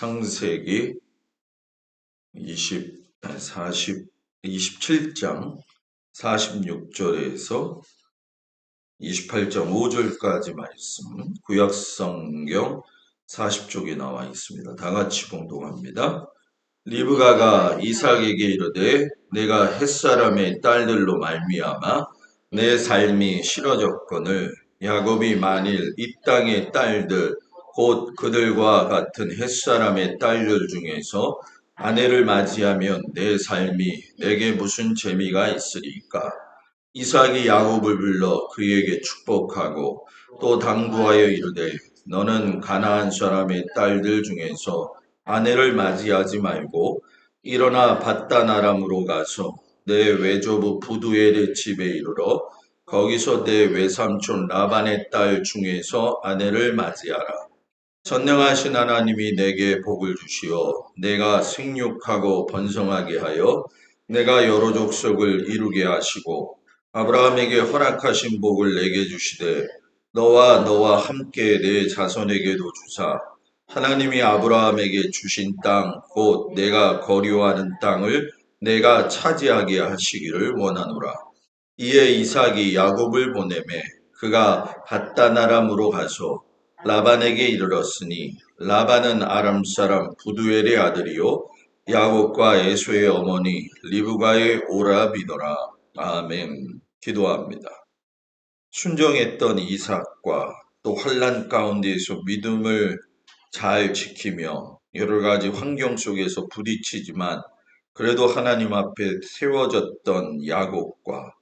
창세기 27장 46절에서 28장 5절까지 말씀, 구약성경 40쪽에 나와 있습니다. 다 같이 공독합니다. 리브가가 이삭에게 이르되 내가 햇사람의 딸들로 말미암아 내 삶이 싫어졌거늘 야곱이 만일 이 땅의 딸들 곧 그들과 같은 햇사람의 딸들 중에서 아내를 맞이하면 내 삶이 내게 무슨 재미가 있으리까? 이삭이 야곱을 불러 그에게 축복하고 또 당부하여 이르되 너는 가나안 사람의 딸들 중에서 아내를 맞이하지 말고 일어나 밧단 아람으로 가서 내 외조부 부두엘의 집에 이르러 거기서 내 외삼촌 라반의 딸 중에서 아내를 맞이하라. 전능하신 하나님이 내게 복을 주시어 내가 생육하고 번성하게 하여 내가 여러 족속을 이루게 하시고 아브라함에게 허락하신 복을 내게 주시되 너와 함께 내 자손에게도 주사 하나님이 아브라함에게 주신 땅 곧 내가 거류하는 땅을 내가 차지하게 하시기를 원하노라. 이에 이삭이 야곱을 보내매 그가 밧단 아람으로 가서 라반에게 이르렀으니 라반은 아람 사람 부두엘의 아들이요 야곱과 에서의 어머니 리브가의 오라비더라. 아멘. 기도합니다. 순종했던 이삭과 또 환난 가운데에서 믿음을 잘 지키며 여러 가지 환경 속에서 부딪히지만 그래도 하나님 앞에 세워졌던 야곱과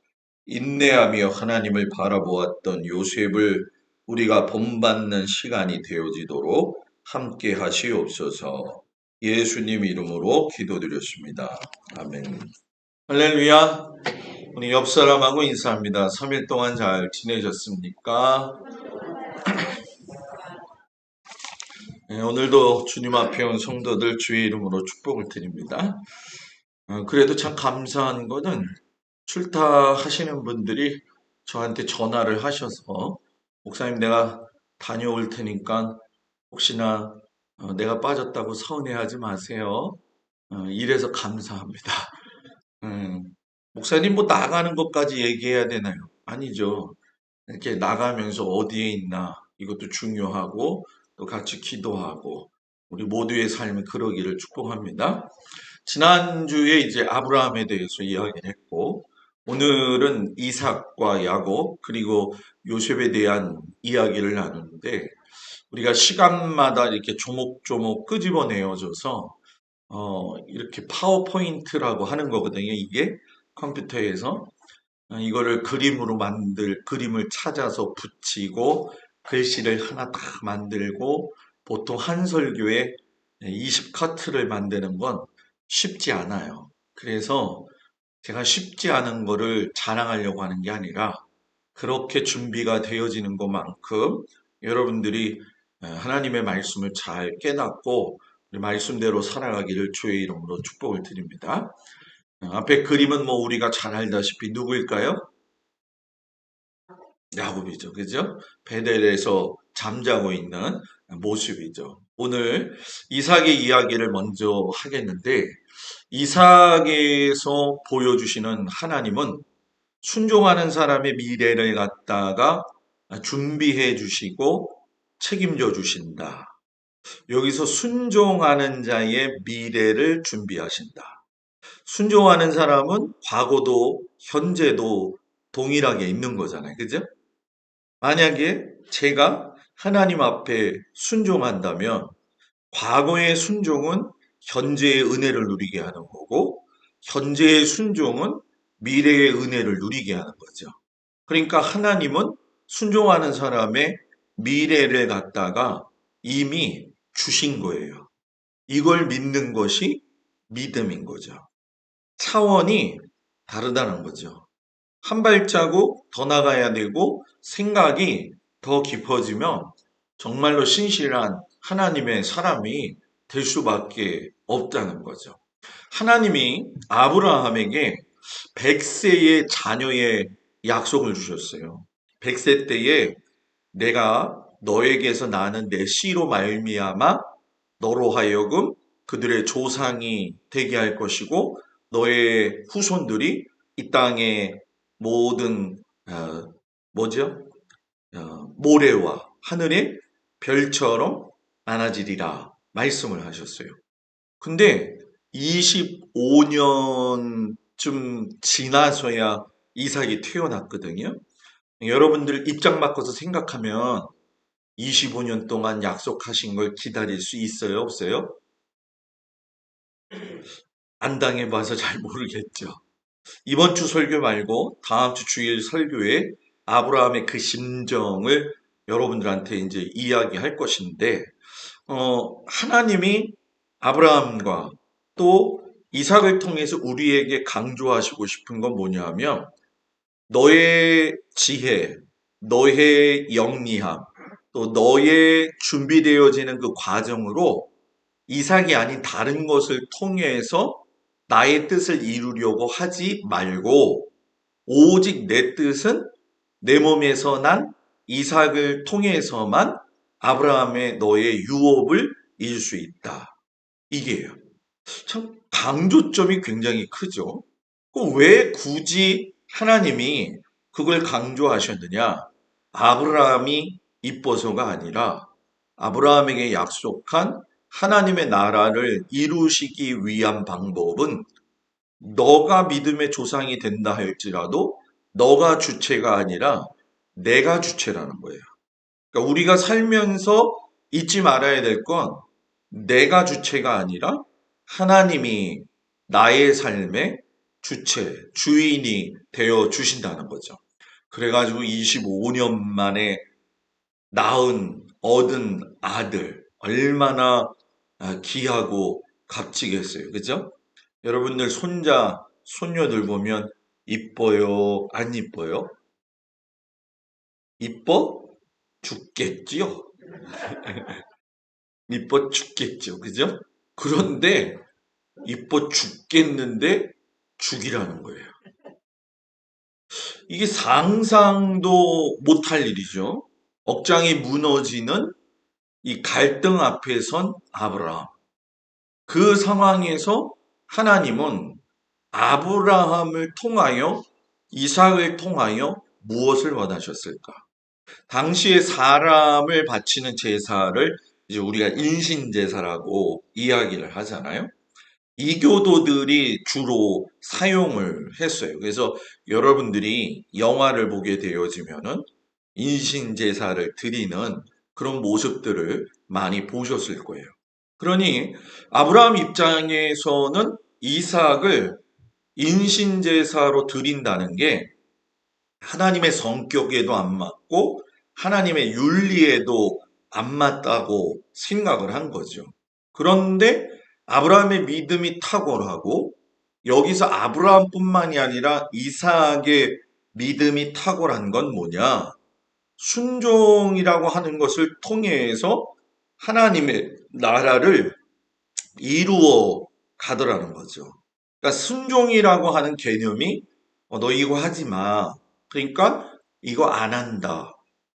인내하며 하나님을 바라보았던 요셉을 우리가 본받는 시간이 되어지도록 함께 하시옵소서. 예수님 이름으로 기도드렸습니다. 아멘. 할렐루야. 우리 옆 사람하고 인사합니다. 3일 동안 잘 지내셨습니까? 오늘도 주님 앞에 온 성도들 주의 이름으로 축복을 드립니다. 그래도 참 감사한 거는 출타하시는 분들이 저한테 전화를 하셔서 목사님 내가 다녀올 테니까 혹시나 내가 빠졌다고 서운해하지 마세요. 이래서 감사합니다. 목사님 뭐 나가는 것까지 얘기해야 되나요? 아니죠. 이렇게 나가면서 어디에 있나 이것도 중요하고 또 같이 기도하고 우리 모두의 삶이 그러기를 축복합니다. 지난주에 이제 아브라함에 대해서 이야기를 했고 오늘은 이삭과 야곱 그리고 요셉에 대한 이야기를 나누는데 우리가 시간마다 이렇게 조목조목 끄집어내어져서 이렇게 파워포인트라고 하는 거거든요. 이게 컴퓨터에서 이거를 그림을 찾아서 붙이고 글씨를 하나 다 만들고 보통 한 설교에 20커트를 만드는 건 쉽지 않아요. 그래서 제가 쉽지 않은 거를 자랑하려고 하는 게 아니라 그렇게 준비가 되어지는 것만큼 여러분들이 하나님의 말씀을 잘 깨닫고 말씀대로 살아가기를 주의 이름으로 축복을 드립니다. 앞에 그림은 뭐 우리가 잘 알다시피 누구일까요? 야곱이죠. 그죠? 베델에서 잠자고 있는 모습이죠. 오늘 이삭의 이야기를 먼저 하겠는데 이삭에서 보여주시는 하나님은 순종하는 사람의 미래를 갖다가 준비해 주시고 책임져 주신다. 여기서 순종하는 자의 미래를 준비하신다. 순종하는 사람은 과거도 현재도 동일하게 있는 거잖아요. 그죠? 만약에 제가 하나님 앞에 순종한다면 과거의 순종은 현재의 은혜를 누리게 하는 거고 현재의 순종은 미래의 은혜를 누리게 하는 거죠. 그러니까 하나님은 순종하는 사람의 미래를 갖다가 이미 주신 거예요. 이걸 믿는 것이 믿음인 거죠. 차원이 다르다는 거죠. 한 발자국 더 나가야 되고 생각이 더 깊어지면 정말로 신실한 하나님의 사람이 될 수밖에 없다는 거죠. 하나님이 아브라함에게 100세의 자녀의 약속을 주셨어요. 100세 때에 내가 너에게서 나는 내 씨로 말미암아 너로 하여금 그들의 조상이 되게 할 것이고 너의 후손들이 이 땅의 모든 뭐죠? 모래와 하늘의 별처럼 많아지리라 말씀을 하셨어요. 근데 25년쯤 지나서야 이삭이 태어났거든요. 여러분들 입장 바꿔서 생각하면 25년 동안 약속하신 걸 기다릴 수 있어요, 없어요? 안 당해봐서 잘 모르겠죠. 이번 주 설교 말고 다음 주 주일 설교에 아브라함의 그 심정을 여러분들한테 이제 이야기할 것인데, 하나님이 아브라함과 또 이삭을 통해서 우리에게 강조하시고 싶은 건 뭐냐면, 너의 지혜, 너의 영리함, 또 너의 준비되어지는 그 과정으로 이삭이 아닌 다른 것을 통해서 나의 뜻을 이루려고 하지 말고 오직 내 뜻은 내 몸에서 난 이삭을 통해서만 아브라함의 너의 유업을 이룰 수 있다. 이게요. 참 강조점이 굉장히 크죠. 왜 굳이 하나님이 그걸 강조하셨느냐? 아브라함이 이뻐서가 아니라 아브라함에게 약속한 하나님의 나라를 이루시기 위한 방법은 너가 믿음의 조상이 된다 할지라도 너가 주체가 아니라 내가 주체라는 거예요. 그러니까 우리가 살면서 잊지 말아야 될 건 내가 주체가 아니라 하나님이 나의 삶의 주체, 주인이 되어 주신다는 거죠. 그래가지고 25년 만에 얻은 아들, 얼마나 귀하고 값지겠어요. 그죠? 여러분들 손자, 손녀들 보면 이뻐요? 안 이뻐요? 이뻐 죽겠지요? 이뻐 죽겠죠. 그죠? 그런데 이뻐 죽겠는데 죽이라는 거예요. 이게 상상도 못할 일이죠. 억장이 무너지는 이 갈등 앞에 선 아브라함. 그 상황에서 하나님은 아브라함을 통하여 이삭을 통하여 무엇을 원하셨을까? 당시에 사람을 바치는 제사를 이제 우리가 인신제사라고 이야기를 하잖아요. 이교도들이 주로 사용을 했어요. 그래서 여러분들이 영화를 보게 되어지면은 인신제사를 드리는 그런 모습들을 많이 보셨을 거예요. 그러니 아브라함 입장에서는 이삭을 인신제사로 드린다는 게 하나님의 성격에도 안 맞고 하나님의 윤리에도 안 맞다고 생각을 한 거죠. 그런데 아브라함의 믿음이 탁월하고 여기서 아브라함뿐만이 아니라 이삭의 믿음이 탁월한 건 뭐냐? 순종이라고 하는 것을 통해서 하나님의 나라를 이루어 가더라는 거죠. 그러니까 순종이라고 하는 개념이 너 이거 하지 마. 그러니까 이거 안 한다.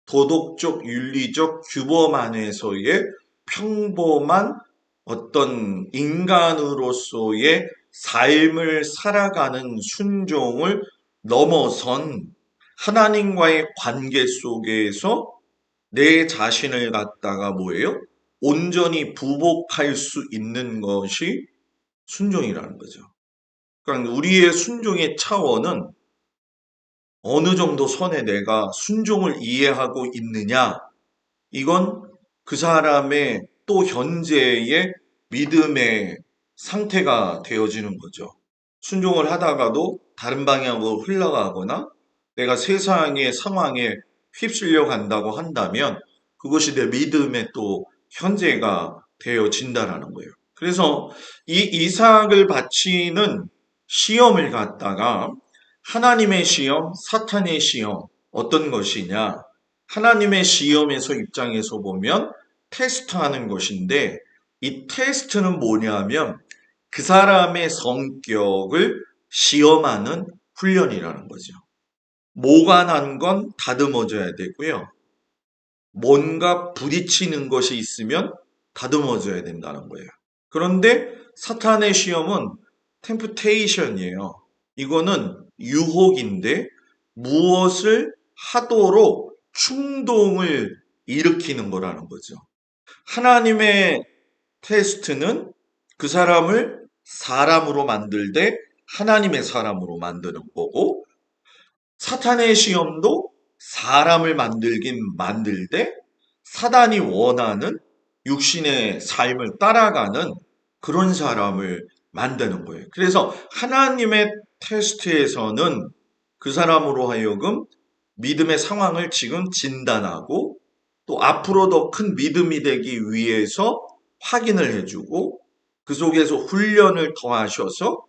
도덕적, 윤리적 규범 안에서의 평범한 어떤 인간으로서의 삶을 살아가는 순종을 넘어선 하나님과의 관계 속에서 내 자신을 갖다가 뭐예요? 온전히 부복할 수 있는 것이 순종이라는 거죠. 그러니까 우리의 순종의 차원은 어느 정도 선에 내가 순종을 이해하고 있느냐, 이건 그 사람의 또 현재의 믿음의 상태가 되어지는 거죠. 순종을 하다가도 다른 방향으로 흘러가거나 내가 세상의 상황에 휩쓸려 간다고 한다면 그것이 내 믿음의 또 현재가 되어진다라는 거예요. 그래서 이 이삭을 바치는 시험을 갖다가 하나님의 시험, 사탄의 시험, 어떤 것이냐? 하나님의 시험에서 입장에서 보면 테스트하는 것인데 이 테스트는 뭐냐면 그 사람의 성격을 시험하는 훈련이라는 거죠. 뭐가 난 건 다듬어져야 되고요. 뭔가 부딪히는 것이 있으면 다듬어져야 된다는 거예요. 그런데 사탄의 시험은 템프테이션이에요. 이거는 유혹인데 무엇을 하도록 충동을 일으키는 거라는 거죠. 하나님의 테스트는 그 사람을 사람으로 만들되 하나님의 사람으로 만드는 거고, 사탄의 시험도 사람을 만들긴 만들되 사단이 원하는 육신의 삶을 따라가는 그런 사람을 만드는 거예요. 그래서 하나님의 테스트에서는 그 사람으로 하여금 믿음의 상황을 지금 진단하고 또 앞으로 더 큰 믿음이 되기 위해서 확인을 해주고 그 속에서 훈련을 더하셔서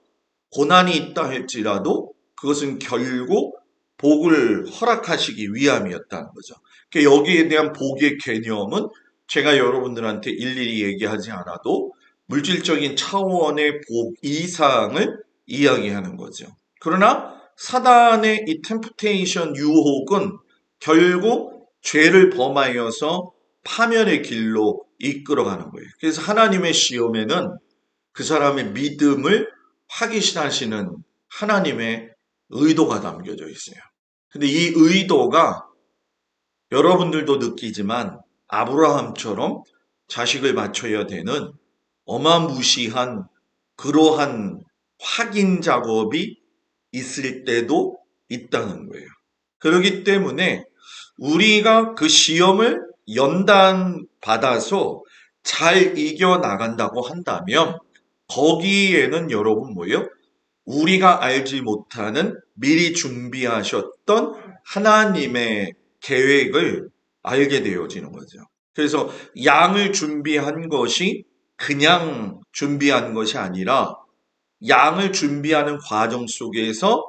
고난이 있다 할지라도 그것은 결국 복을 허락하시기 위함이었다는 거죠. 그러니까 여기에 대한 복의 개념은 제가 여러분들한테 일일이 얘기하지 않아도 물질적인 차원의 복 이상을 이야기하는 거죠. 그러나 사단의 이 템프테이션 유혹은 결국 죄를 범하여서 파멸의 길로 이끌어가는 거예요. 그래서 하나님의 시험에는 그 사람의 믿음을 확인하시는 하나님의 의도가 담겨져 있어요. 근데 이 의도가 여러분들도 느끼지만 아브라함처럼 자식을 바쳐야 되는 어마무시한 그러한 확인 작업이 있을 때도 있다는 거예요. 그렇기 때문에 우리가 그 시험을 연단 받아서 잘 이겨나간다고 한다면 거기에는 여러분 뭐예요? 우리가 알지 못하는 미리 준비하셨던 하나님의 계획을 알게 되어지는 거죠. 그래서 양을 준비한 것이 그냥 준비한 것이 아니라 양을 준비하는 과정 속에서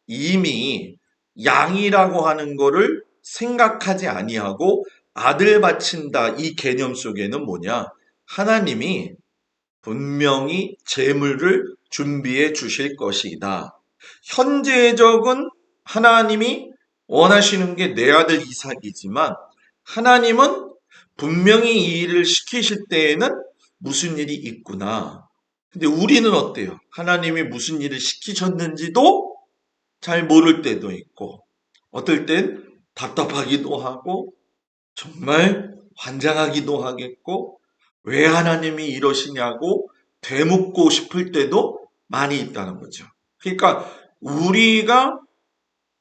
이미 양이라고 하는 거를 생각하지 아니하고 아들 바친다 이 개념 속에는 뭐냐? 하나님이 분명히 재물을 준비해 주실 것이다. 현재적은 하나님이 원하시는 게 내 아들 이삭이지만 하나님은 분명히 이 일을 시키실 때에는 무슨 일이 있구나. 근데 우리는 어때요? 하나님이 무슨 일을 시키셨는지도 잘 모를 때도 있고 어떨 땐 답답하기도 하고 정말 환장하기도 하겠고 왜 하나님이 이러시냐고 되묻고 싶을 때도 많이 있다는 거죠. 그러니까 우리가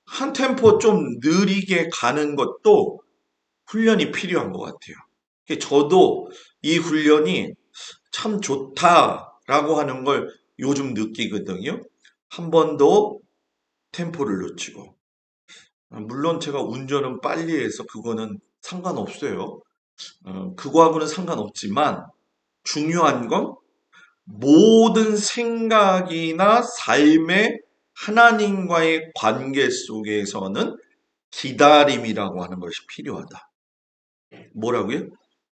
한 템포 좀 느리게 가는 것도 훈련이 필요한 것 같아요. 저도 이 훈련이 참 좋다라고 하는 걸 요즘 느끼거든요. 한 번 더 템포를 늦추고. 물론 제가 운전은 빨리 해서 그거는 상관없어요. 그거하고는 상관없지만 중요한 건 모든 생각이나 삶의 하나님과의 관계 속에서는 기다림이라고 하는 것이 필요하다. 뭐라고요?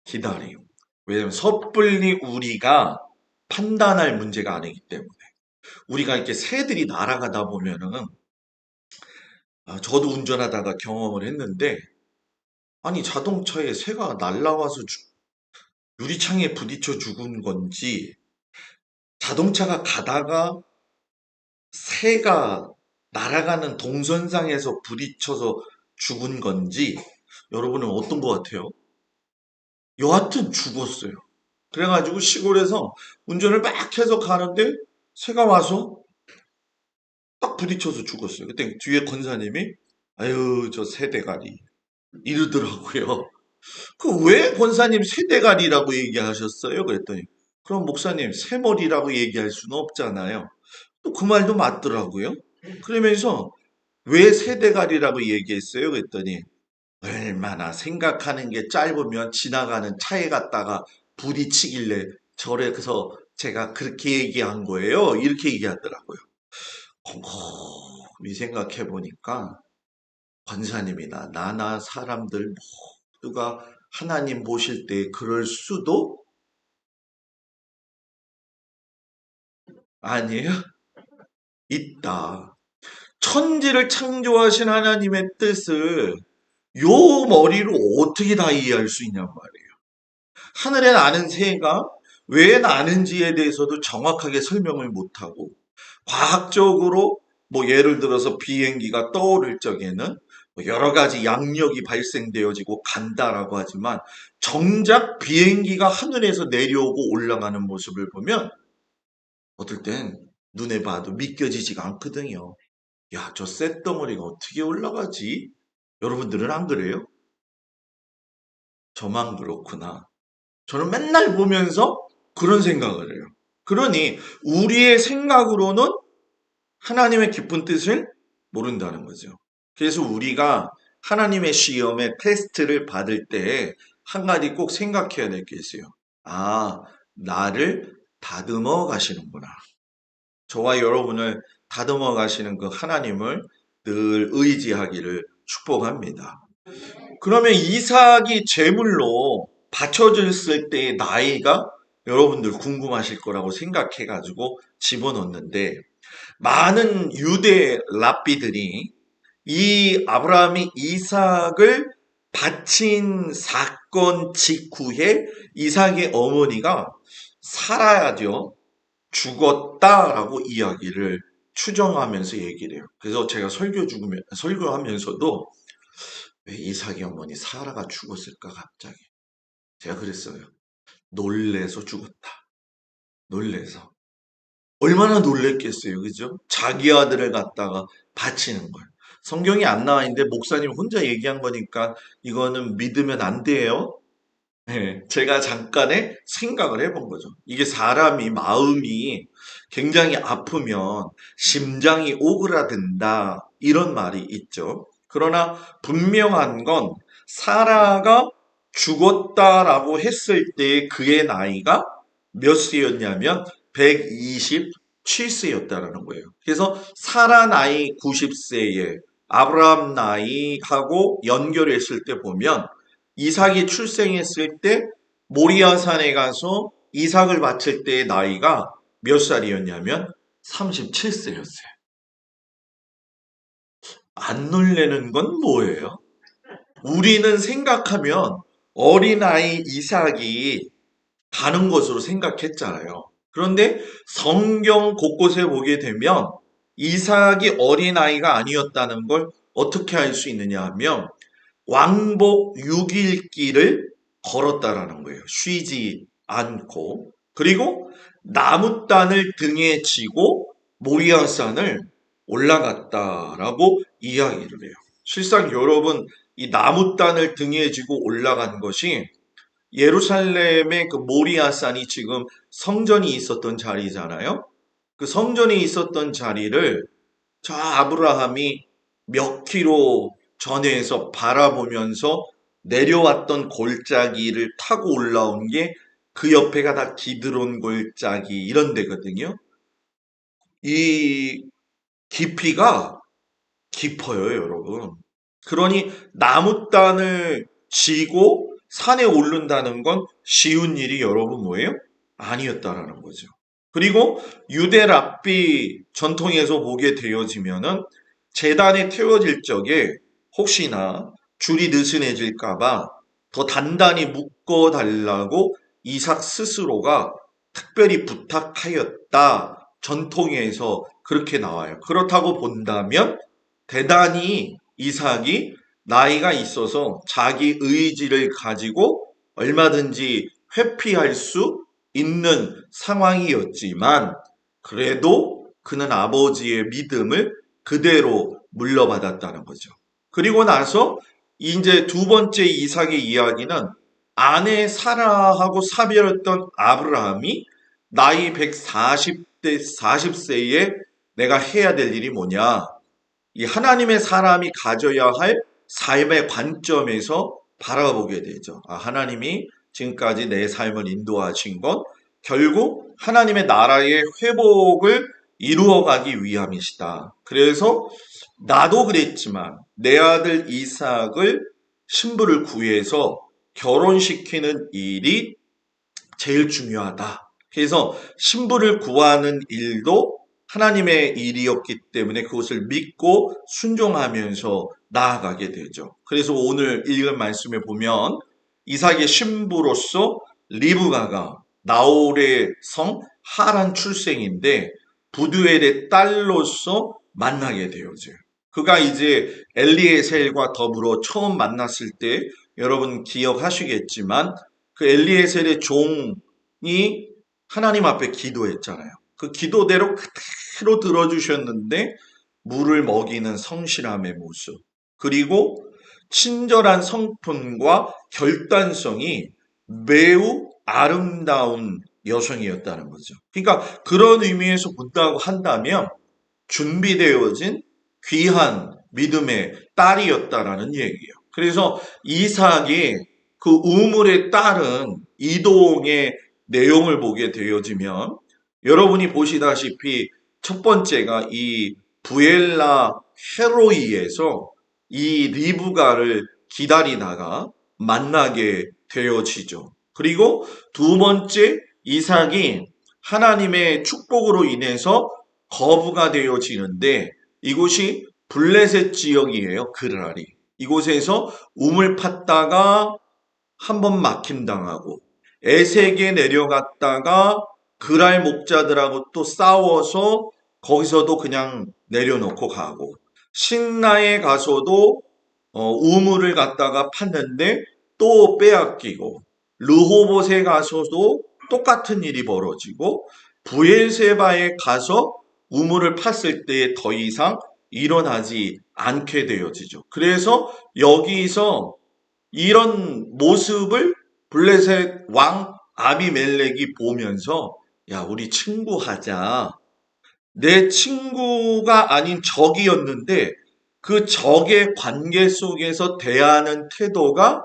기다림. 왜냐하면 섣불리 우리가 판단할 문제가 아니기 때문에. 우리가 이렇게 새들이 날아가다 보면은, 저도 운전하다가 경험을 했는데, 아니, 자동차에 새가 날아와서 유리창에 부딪혀 죽은 건지, 자동차가 가다가 새가 날아가는 동선상에서 부딪혀서 죽은 건지, 여러분은 어떤 것 같아요? 여하튼 죽었어요. 그래가지고 시골에서 운전을 막 해서 가는데 새가 와서 딱 부딪혀서 죽었어요. 그때 뒤에 권사님이 아유 저 새대가리 이러더라고요. 그 왜 권사님 새대가리라고 얘기하셨어요? 그랬더니 그럼 목사님 새머리라고 얘기할 수는 없잖아요. 또 그 말도 맞더라고요. 그러면서 왜 새대가리라고 얘기했어요? 그랬더니 얼마나 생각하는 게 짧으면 지나가는 차에 갔다가 부딪히길래 저래서 제가 그렇게 얘기한 거예요. 이렇게 얘기하더라고요. 곰곰이 생각해 보니까 권사님이나 나나 사람들 모두가 하나님 보실 때 그럴 수도 아니에요? 있다. 천지를 창조하신 하나님의 뜻을 요 머리로 어떻게 다 이해할 수 있냔 말이에요. 하늘에 나는 새가 왜 나는지에 대해서도 정확하게 설명을 못하고, 과학적으로 뭐 예를 들어서 비행기가 떠오를 적에는 뭐 여러 가지 양력이 발생되어지고 간다라고 하지만, 정작 비행기가 하늘에서 내려오고 올라가는 모습을 보면 어떨 땐 눈에 봐도 믿겨지지가 않거든요. 야, 저 쇳덩어리가 어떻게 올라가지? 여러분들은 안 그래요? 저만 그렇구나. 저는 맨날 보면서 그런 생각을 해요. 그러니 우리의 생각으로는 하나님의 깊은 뜻을 모른다는 거죠. 그래서 우리가 하나님의 시험에 테스트를 받을 때 한 가지 꼭 생각해야 될 게 있어요. 아, 나를 다듬어 가시는구나. 저와 여러분을 다듬어 가시는 그 하나님을 늘 의지하기를 축복합니다. 그러면 이삭이 제물로 바쳐졌을 때의 나이가 여러분들 궁금하실 거라고 생각해가지고 집어넣는데, 많은 유대 랍비들이 이 아브라함이 이삭을 바친 사건 직후에 이삭의 어머니가 살아야죠. 죽었다라고 이야기를 추정하면서 얘기를 해요. 그래서 제가 설교하면서도 왜 이삭의 어머니 사라가 죽었을까 갑자기. 제가 그랬어요. 놀래서 죽었다. 놀래서. 얼마나 놀랬겠어요. 그죠? 자기 아들을 갖다가 바치는 걸. 성경이 안 나와 있는데 목사님 혼자 얘기한 거니까 이거는 믿으면 안 돼요. 네, 제가 잠깐의 생각을 해본 거죠. 이게 사람이 마음이 굉장히 아프면 심장이 오그라든다 이런 말이 있죠. 그러나 분명한 건 사라가 죽었다라고 했을 때 그의 나이가 몇 세였냐면 127세였다라는 거예요. 그래서 사라 나이 90세에 아브라함 나이하고 연결했을 때 보면 이삭이 출생했을 때 모리아산에 가서 이삭을 바칠 때의 나이가 몇 살이었냐면 37세였어요. 안 놀래는 건 뭐예요? 우리는 생각하면 어린아이 이삭이 가는 것으로 생각했잖아요. 그런데 성경 곳곳에 보게 되면 이삭이 어린아이가 아니었다는 걸 어떻게 알 수 있느냐 하면 왕복 6일 길을 걸었다라는 거예요. 쉬지 않고. 그리고 나무단을 등에 지고 모리아산을 올라갔다라고 이야기를 해요. 실상 여러분, 이 나무단을 등에 지고 올라간 것이 예루살렘의 그 모리아산이 지금 성전이 있었던 자리잖아요. 그 성전이 있었던 자리를 저 아브라함이 몇 킬로 전에서 바라보면서 내려왔던 골짜기를 타고 올라온 게 그 옆에가 다 기드론 골짜기 이런 데거든요. 이 깊이가 깊어요, 여러분. 그러니 나무단을 지고 산에 오른다는 건 쉬운 일이 여러분 뭐예요? 아니었다라는 거죠. 그리고 유대 랍비 전통에서 보게 되어지면은 제단에 태워질 적에 혹시나 줄이 느슨해질까봐 더 단단히 묶어 달라고 이삭 스스로가 특별히 부탁하였다. 전통에서 그렇게 나와요. 그렇다고 본다면 대단히 이삭이 나이가 있어서 자기 의지를 가지고 얼마든지 회피할 수 있는 상황이었지만, 그래도 그는 아버지의 믿음을 그대로 물려받았다는 거죠. 그리고 나서 이제 두 번째 이삭의 이야기는 아내 사라하고 사별했던 아브라함이 나이 40세에 내가 해야 될 일이 뭐냐? 이 하나님의 사람이 가져야 할 삶의 관점에서 바라보게 되죠. 아, 하나님이 지금까지 내 삶을 인도하신 건 결국 하나님의 나라의 회복을 이루어가기 위함이시다. 그래서 나도 그랬지만 내 아들 이삭을 신부를 구해서 결혼시키는 일이 제일 중요하다. 그래서 신부를 구하는 일도 하나님의 일이었기 때문에 그것을 믿고 순종하면서 나아가게 되죠. 그래서 오늘 읽은 말씀에 보면 이삭의 신부로서 리브가가 나홀의 성 하란 출생인데 부두엘의 딸로서 만나게 되어져요. 그가 이제 엘리에셀과 더불어 처음 만났을 때 여러분 기억하시겠지만 그 엘리에셀의 종이 하나님 앞에 기도했잖아요. 그 기도대로 그대로 들어주셨는데 물을 먹이는 성실함의 모습, 그리고 친절한 성품과 결단성이 매우 아름다운 여성이었다는 거죠. 그러니까 그런 의미에서 본다고 한다면 준비되어진 귀한 믿음의 딸이었다라는 얘기예요. 그래서 이삭이 그 우물에 따른 이동의 내용을 보게 되어지면 여러분이 보시다시피 첫 번째가 이 부엘라 헤로이에서 이 리브가를 기다리다가 만나게 되어지죠. 그리고 두 번째 이삭이 하나님의 축복으로 인해서 거부가 되어지는데 이곳이 블레셋 지역이에요. 그라리. 이곳에서 우물 팠다가 한번 막힘당하고 에색에 내려갔다가 그랄 목자들하고 또 싸워서 거기서도 그냥 내려놓고 가고 신라에 가서도 우물을 갖다가 팠는데 또 빼앗기고 르호봇에 가서도 똑같은 일이 벌어지고 부엘세바에 가서 우물을 팠을 때 더 이상 일어나지 않게 되어지죠. 그래서 여기서 이런 모습을 블레셋 왕 아비멜렉이 보면서 야, 우리 친구하자. 내 친구가 아닌 적이었는데 그 적의 관계 속에서 대하는 태도가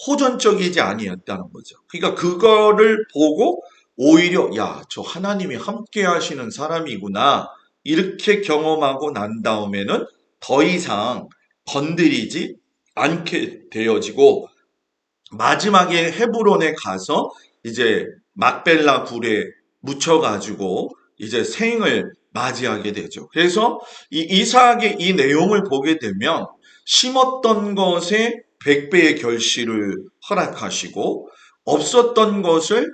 호전적이지 아니었다는 거죠. 그러니까 그거를 보고 오히려 야, 저 하나님이 함께 하시는 사람이구나. 이렇게 경험하고 난 다음에는 더 이상 건드리지 않게 되어지고 마지막에 헤브론에 가서 이제 막벨라 굴에 묻혀가지고 이제 생을 맞이하게 되죠. 그래서 이 이삭의 이 내용을 보게 되면 심었던 것에 100배의 결실을 허락하시고 없었던 것을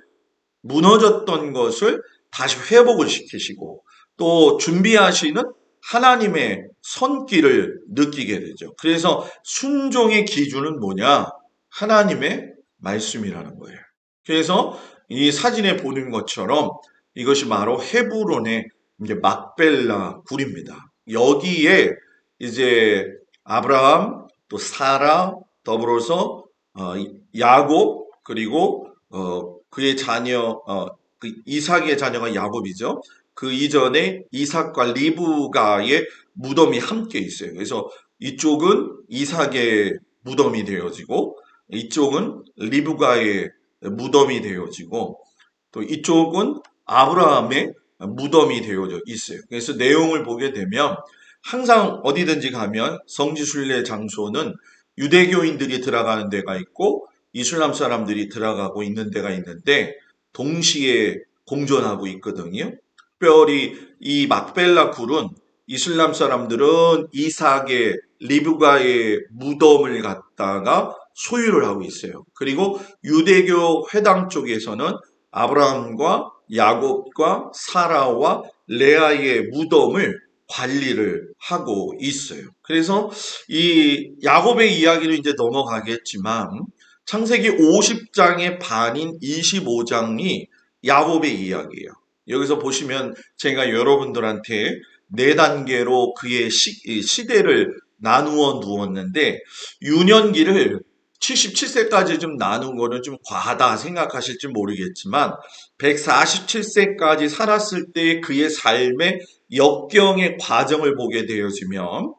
무너졌던 것을 다시 회복을 시키시고 또 준비하시는 하나님의 손길을 느끼게 되죠. 그래서 순종의 기준은 뭐냐? 하나님의 말씀이라는 거예요. 그래서 이 사진에 보는 것처럼 이것이 바로 헤브론의 이제 막벨라 굴입니다. 여기에 이제 아브라함 또 사라 더불어서 야곱 그리고 그의 자녀 그 이삭의 자녀가 야곱이죠. 그 이전에 이삭과 리브가의 무덤이 함께 있어요. 그래서 이쪽은 이삭의 무덤이 되어지고 이쪽은 리브가의 무덤이 되어지고 또 이쪽은 아브라함의 무덤이 되어져 있어요. 그래서 내용을 보게 되면 항상 어디든지 가면 성지순례 장소는 유대교인들이 들어가는 데가 있고 이슬람 사람들이 들어가고 있는 데가 있는데 동시에 공존하고 있거든요. 특별히 이 막벨라 굴은 이슬람 사람들은 이삭의 리브가의 무덤을 갖다가 소유를 하고 있어요. 그리고 유대교 회당 쪽에서는 아브라함과 야곱과 사라와 레아의 무덤을 관리를 하고 있어요. 그래서 이 야곱의 이야기를 이제 넘어가겠지만 창세기 50장의 반인 25장이 야곱의 이야기예요. 여기서 보시면 제가 여러분들한테 네 단계로 그의 시대를 나누어 두었는데 유년기를 77세까지 좀 나눈 거는 좀 과하다 생각하실지 모르겠지만 147세까지 살았을 때 그의 삶의 역경의 과정을 보게 되어지면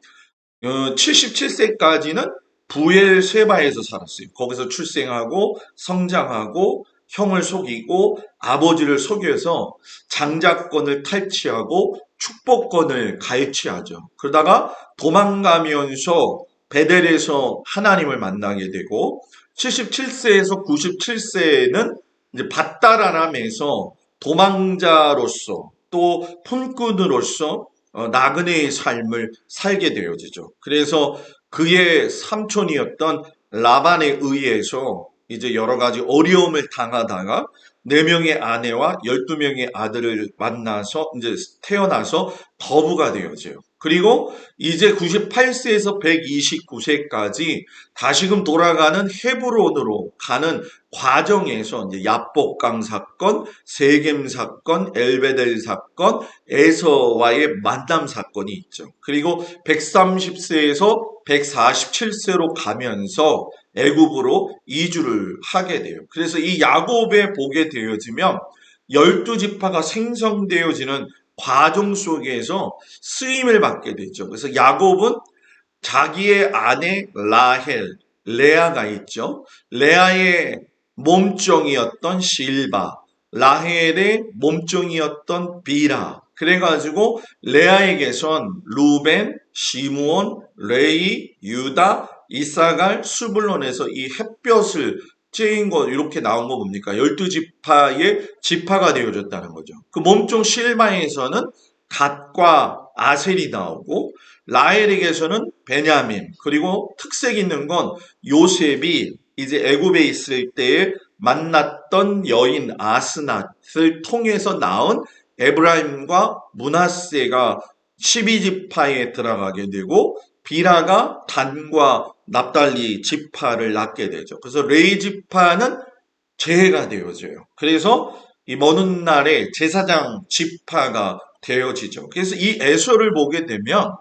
77세까지는 부엘세바에서 살았어요. 거기서 출생하고 성장하고 형을 속이고 아버지를 속여서 장자권을 탈취하고 축복권을 갈취하죠. 그러다가 도망가면서 베델에서 하나님을 만나게 되고 77세에서 97세는 이제 밧다라람에서 도망자로서 또 폰꾼으로서 나그네의 삶을 살게 되어지죠. 그래서 그의 삼촌이었던 라반에 의해서 이제 여러 가지 어려움을 당하다가 4명의 아내와 12명의 아들을 만나서 이제 태어나서 거부가 되어져요. 그리고 이제 98세에서 129세까지 다시금 돌아가는 헤브론으로 가는 과정에서 이제 야복강 사건, 세겜 사건, 엘베델 사건, 에서와의 만남 사건이 있죠. 그리고 130세에서 147세로 가면서 애굽으로 이주를 하게 돼요. 그래서 이 야곱에 보게 되어지면 12지파가 생성되어지는 과정 속에서 쓰임을 받게 되죠. 그래서 야곱은 자기의 아내 라헬, 레아가 있죠. 레아의 몸종이었던 실바, 라헬의 몸종이었던 비라. 그래가지고 레아에게선 루벤, 시므온, 레위, 유다, 이사갈, 수블론에서 이 햇볕을 쬐인 거 이렇게 나온 거 뭡니까? 12지파의 지파가 되어졌다는 거죠. 그 몸종 실바에서는 갓과 아셀이 나오고 라헬에게서는 베냐민, 그리고 특색 있는 건 요셉이 이제 애굽에 있을 때에 만났던 여인 아스낫을 통해서 낳은 에브라임과 므낫세가 12지파에 들어가게 되고 비라가 단과 납달리 지파를 낳게 되죠. 그래서 레위 지파는 제해가 되어져요. 그래서 이 먼 훗날에 제사장 지파가 되어지죠. 그래서 이 에서를 보게 되면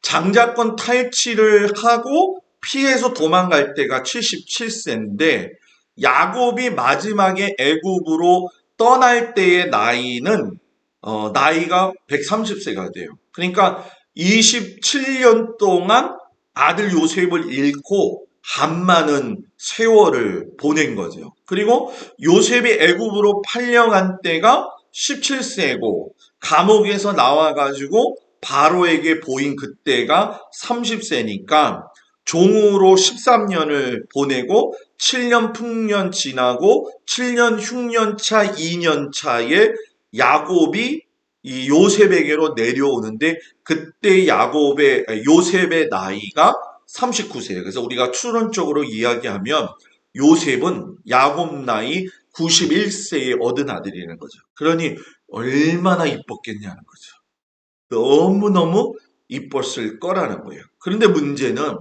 장자권 탈취를 하고 피해서 도망갈 때가 77세인데 야곱이 마지막에 애굽으로 떠날 때의 나이는 나이가 130세가 돼요. 그러니까 27년 동안 아들 요셉을 잃고 한 많은 세월을 보낸 거죠. 그리고 요셉이 애굽으로 팔려간 때가 17세고 감옥에서 나와가지고 바로에게 보인 그때가 30세니까 종으로 13년을 보내고 7년 풍년 지나고 7년 흉년 차 2년 차에 야곱이 이 요셉에게로 내려오는데 그때 요셉의 나이가 39세예요. 그래서 우리가 추론적으로 이야기하면 요셉은 야곱 나이 91세에 얻은 아들이라는 거죠. 그러니 얼마나 이뻤겠냐는 거죠. 너무너무 이뻤을 거라는 거예요. 그런데 문제는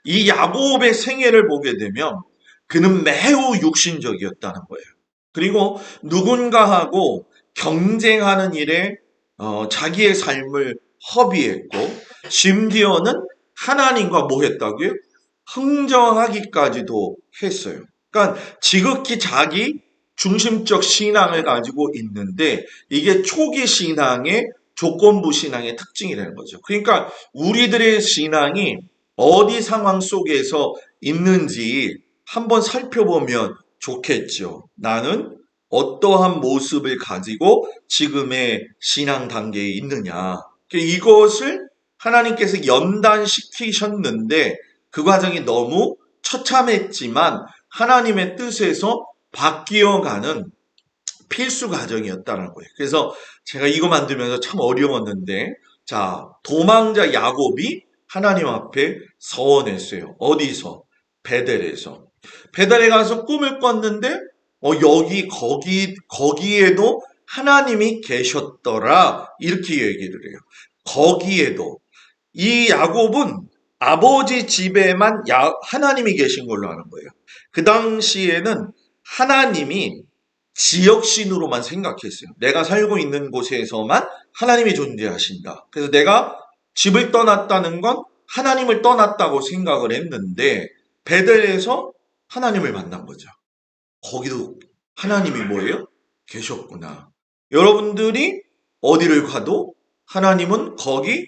이 야곱의 생애를 보게 되면 그는 매우 육신적이었다는 거예요. 그리고 누군가하고 경쟁하는 일에 자기의 삶을 허비했고 심지어는 하나님과 뭐 했다고요? 흥정하기까지도 했어요. 그러니까 지극히 자기 중심적 신앙을 가지고 있는데 이게 초기 신앙의 조건부 신앙의 특징이라는 거죠. 그러니까 우리들의 신앙이 어디 상황 속에서 있는지 한번 살펴보면 좋겠죠. 나는 어떠한 모습을 가지고 지금의 신앙 단계에 있느냐. 이것을 하나님께서 연단시키셨는데 그 과정이 너무 처참했지만 하나님의 뜻에서 바뀌어가는 필수 과정이었다는 거예요. 그래서 제가 이거 만들면서 참 어려웠는데, 자, 도망자 야곱이 하나님 앞에 서원했어요. 어디서? 베델에서. 베델에 가서 꿈을 꿨는데, 거기에도 하나님이 계셨더라. 이렇게 얘기를 해요. 거기에도. 이 야곱은 아버지 집에만 하나님이 계신 걸로 아는 거예요. 그 당시에는 하나님이 지역신으로만 생각했어요. 내가 살고 있는 곳에서만 하나님이 존재하신다. 그래서 내가 집을 떠났다는 건 하나님을 떠났다고 생각을 했는데 베델에서 하나님을 만난 거죠. 거기도 하나님이 뭐예요? 계셨구나. 여러분들이 어디를 가도 하나님은 거기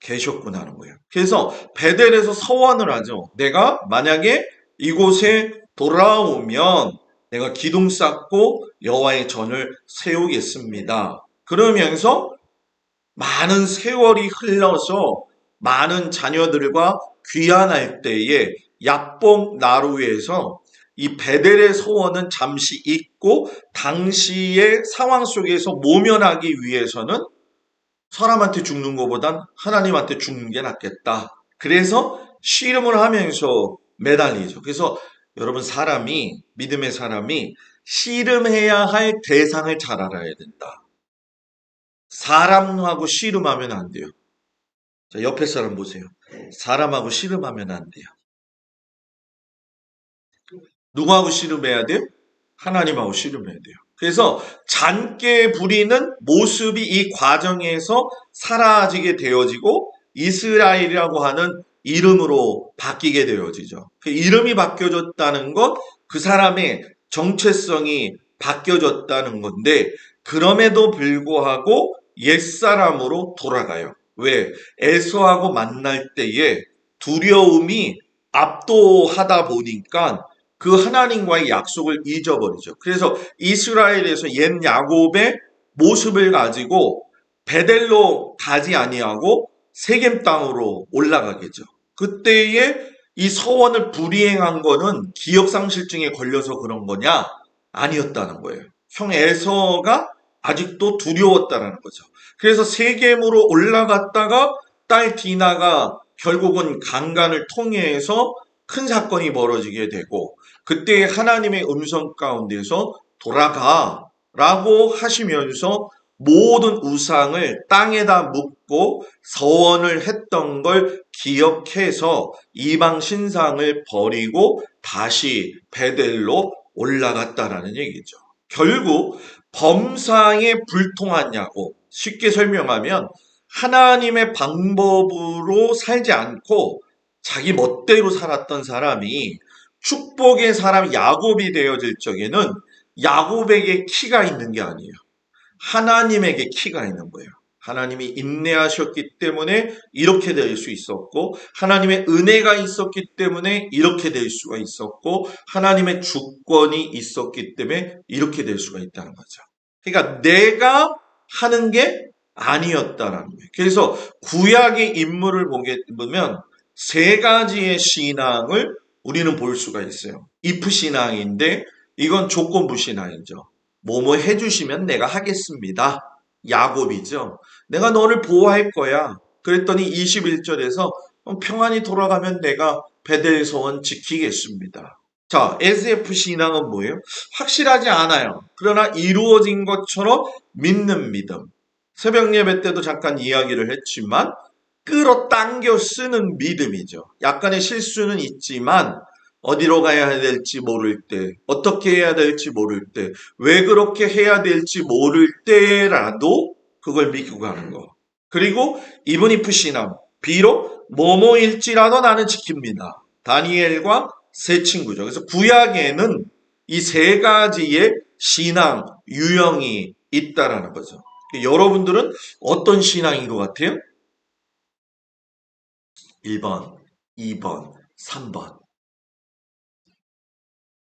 계셨구나 하는 거예요. 그래서 베델에서 서원을 하죠. 내가 만약에 이곳에 돌아오면 내가 기둥 쌓고 여호와의 전을 세우겠습니다. 그러면서 많은 세월이 흘러서 많은 자녀들과 귀환할 때에 야복 나루에서 이 베델의 소원은 잠시 잊고 당시의 상황 속에서 모면하기 위해서는 사람한테 죽는 것보단 하나님한테 죽는 게 낫겠다. 그래서 씨름을 하면서 매달리죠. 그래서 여러분, 믿음의 사람이 씨름해야 할 대상을 잘 알아야 된다. 사람하고 씨름하면 안 돼요. 자, 옆에 사람 보세요. 사람하고 씨름하면 안 돼요. 누구하고 씨름해야 돼요? 하나님하고 씨름해야 돼요. 그래서 잔깨 부리는 모습이 이 과정에서 사라지게 되어지고 이스라엘이라고 하는 이름으로 바뀌게 되어지죠. 그 이름이 바뀌어졌다는 건 그 사람의 정체성이 바뀌어졌다는 건데, 그럼에도 불구하고 옛사람으로 돌아가요. 왜? 에서하고 만날 때에 두려움이 압도하다 보니까 그 하나님과의 약속을 잊어버리죠. 그래서 이스라엘에서 옛 야곱의 모습을 가지고 베델로 가지 아니하고 세겜 땅으로 올라가겠죠. 그때에 이 서원을 불이행한 거는 기억상실증에 걸려서 그런 거냐? 아니었다는 거예요. 형 에서가 아직도 두려웠다는 거죠. 그래서 세겜으로 올라갔다가 딸 디나가 결국은 강간을 통해서 큰 사건이 벌어지게 되고, 그때 하나님의 음성 가운데서 돌아가라고 하시면서 모든 우상을 땅에다 묻고 서원을 했던 걸 기억해서 이방 신상을 버리고 다시 베델로 올라갔다라는 얘기죠. 결국 범사에 불통하냐고, 쉽게 설명하면 하나님의 방법으로 살지 않고 자기 멋대로 살았던 사람이 축복의 사람 야곱이 되어질 적에는 야곱에게 키가 있는 게 아니에요. 하나님에게 키가 있는 거예요. 하나님이 인내하셨기 때문에 이렇게 될 수 있었고, 하나님의 은혜가 있었기 때문에 이렇게 될 수가 있었고, 하나님의 주권이 있었기 때문에 이렇게 될 수가 있다는 거죠. 그러니까 내가 하는 게 아니었다라는 거예요. 그래서 구약의 인물을 보게 보면 세 가지의 신앙을 우리는 볼 수가 있어요. if 신앙인데 이건 조건부 신앙이죠. 뭐뭐 해주시면 내가 하겠습니다. 야곱이죠. 내가 너를 보호할 거야. 그랬더니 21절에서 평안히 돌아가면 내가 베델 소원 지키겠습니다. 자, SF 신앙은 뭐예요? 확실하지 않아요. 그러나 이루어진 것처럼 믿는 믿음. 새벽 예배 때도 잠깐 이야기를 했지만 끌어당겨 쓰는 믿음이죠. 약간의 실수는 있지만 어디로 가야 될지 모를 때, 어떻게 해야 될지 모를 때, 왜 그렇게 해야 될지 모를 때라도 그걸 믿고 가는 거. 그리고 이븐 이프 신앙, 비록 뭐뭐일지라도 나는 지킵니다. 다니엘과 세 친구죠. 그래서 구약에는 이 세 가지의 신앙 유형이 있다라는 거죠. 여러분들은 어떤 신앙인 것 같아요? 1번, 2번, 3번.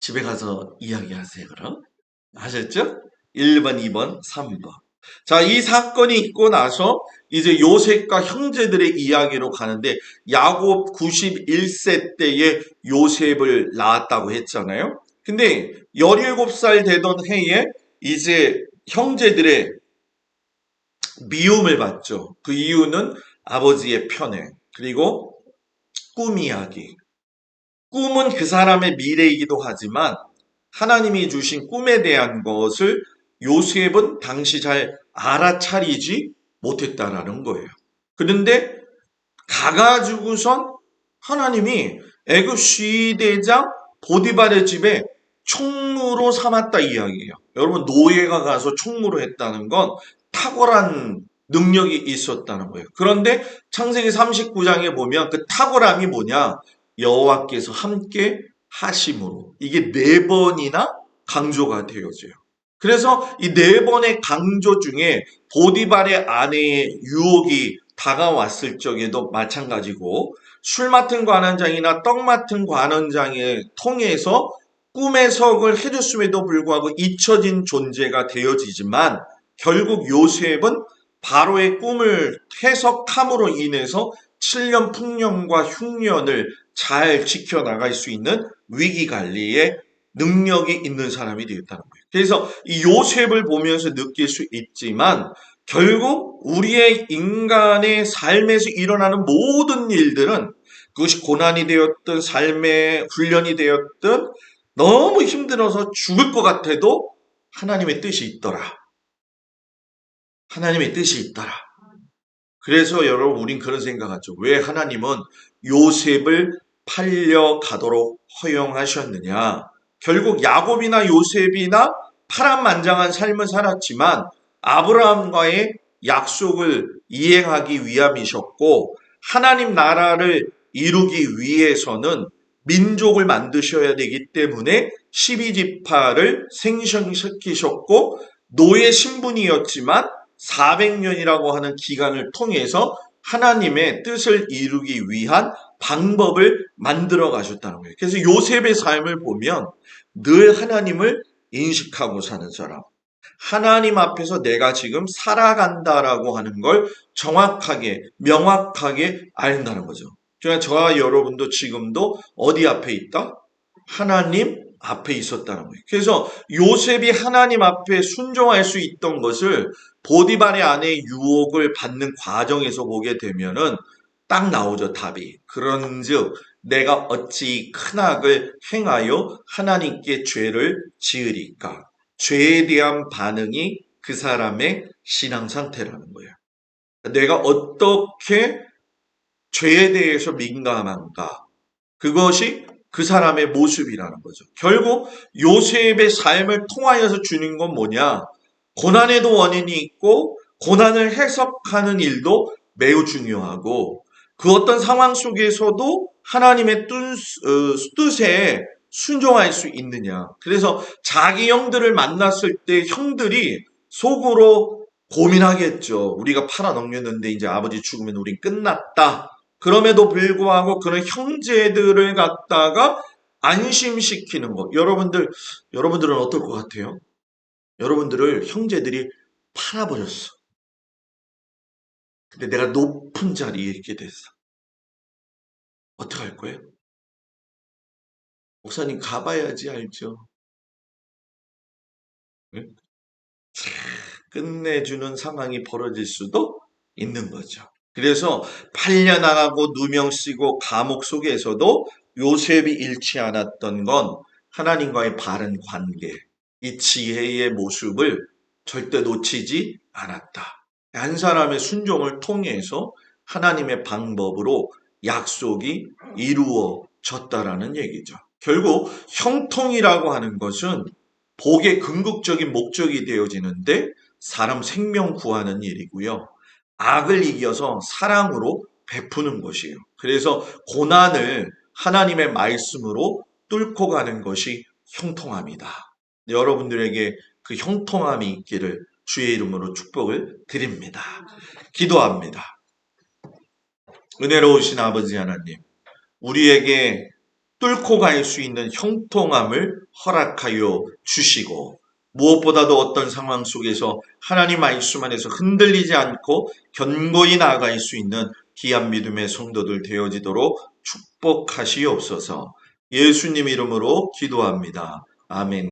집에 가서 이야기하세요, 그럼. 아셨죠? 1번, 2번, 3번. 자, 이 사건이 있고 나서 이제 요셉과 형제들의 이야기로 가는데, 야곱 91세 때에 요셉을 낳았다고 했잖아요. 근데 17살 되던 해에 이제 형제들의 미움을 받죠. 그 이유는 아버지의 편애, 그리고 꿈 이야기. 꿈은 그 사람의 미래이기도 하지만 하나님이 주신 꿈에 대한 것을 요셉은 당시 잘 알아차리지 못했다라는 거예요. 그런데 가가지고선 하나님이 애굽 시대장 보디발의 집에 총무로 삼았다 이야기예요. 여러분, 노예가 가서 총무로 했다는 건 탁월한 능력이 있었다는 거예요. 그런데 창세기 39장에 보면 그 탁월함이 뭐냐? 여호와께서 함께 하심으로. 이게 4번이나 강조가 되어져요. 그래서 이 4번의 강조 중에 보디발의 아내의 유혹이 다가왔을 적에도 마찬가지고, 술 맡은 관원장이나 떡 맡은 관원장에 통해서 꿈의 석을 해줬음에도 불구하고 잊혀진 존재가 되어지지만, 결국 요셉은 바로의 꿈을 해석함으로 인해서 7년 풍년과 흉년을 잘 지켜나갈 수 있는 위기관리에 능력이 있는 사람이 되었다는 거예요. 그래서 이 요셉을 보면서 느낄 수 있지만 결국 우리의 인간의 삶에서 일어나는 모든 일들은 그것이 고난이 되었든 삶의 훈련이 되었든 너무 힘들어서 죽을 것 같아도 하나님의 뜻이 있더라. 하나님의 뜻이 있더라. 그래서 여러분 우린 그런 생각하죠. 왜 하나님은 요셉을 팔려가도록 허용하셨느냐. 결국 야곱이나 요셉이나 파란만장한 삶을 살았지만 아브라함과의 약속을 이행하기 위함이셨고 하나님 나라를 이루기 위해서는 민족을 만드셔야 되기 때문에 12지파를 생성시키셨고 노예 신분이었지만 400년이라고 하는 기간을 통해서 하나님의 뜻을 이루기 위한 방법을 만들어 가셨다는 거예요. 그래서 요셉의 삶을 보면 늘 하나님을 인식하고 사는 사람. 하나님 앞에서 내가 지금 살아간다라고 하는 걸 정확하게, 명확하게 안다는 거죠. 그러니까 저와 여러분도 지금도 어디 앞에 있다? 하나님 앞에 있었다는 거예요. 그래서 요셉이 하나님 앞에 순종할 수 있던 것을 보디발의 아내의 유혹을 받는 과정에서 보게 되면은 딱 나오죠, 답이. 그런즉 내가 어찌 큰 악을 행하여 하나님께 죄를 지으리까? 죄에 대한 반응이 그 사람의 신앙 상태라는 거예요. 내가 어떻게 죄에 대해서 민감한가? 그것이 그 사람의 모습이라는 거죠. 결국 요셉의 삶을 통하여서 주는 건 뭐냐? 고난에도 원인이 있고 고난을 해석하는 일도 매우 중요하고 그 어떤 상황 속에서도 하나님의 뜻에 순종할 수 있느냐. 그래서 자기 형들을 만났을 때 형들이 속으로 고민하겠죠. 우리가 팔아넘겼는데 이제 아버지 죽으면 우린 끝났다. 그럼에도 불구하고 그런 형제들을 갖다가 안심시키는 것. 여러분들은 어떨 것 같아요? 여러분들을 형제들이 팔아버렸어. 근데 내가 높은 자리에 있게 됐어. 어떻게 할 거예요? 목사님 가봐야지 알죠. 응? 끝내주는 상황이 벌어질 수도 있는 거죠. 그래서 팔려나가고 누명 쓰고 감옥 속에서도 요셉이 잃지 않았던 건 하나님과의 바른 관계, 이 지혜의 모습을 절대 놓치지 않았다. 한 사람의 순종을 통해서 하나님의 방법으로 약속이 이루어졌다라는 얘기죠. 결국 형통이라고 하는 것은 복의 궁극적인 목적이 되어지는데 사람 생명 구하는 일이고요. 악을 이겨서 사랑으로 베푸는 것이에요. 그래서 고난을 하나님의 말씀으로 뚫고 가는 것이 형통함이다. 여러분들에게 그 형통함이 있기를 주의 이름으로 축복을 드립니다. 기도합니다. 은혜로우신 아버지 하나님, 우리에게 뚫고 갈 수 있는 형통함을 허락하여 주시고 무엇보다도 어떤 상황 속에서 하나님 말씀 안에서 흔들리지 않고 견고히 나아갈 수 있는 귀한 믿음의 성도들 되어지도록 축복하시옵소서. 예수님 이름으로 기도합니다. 아멘.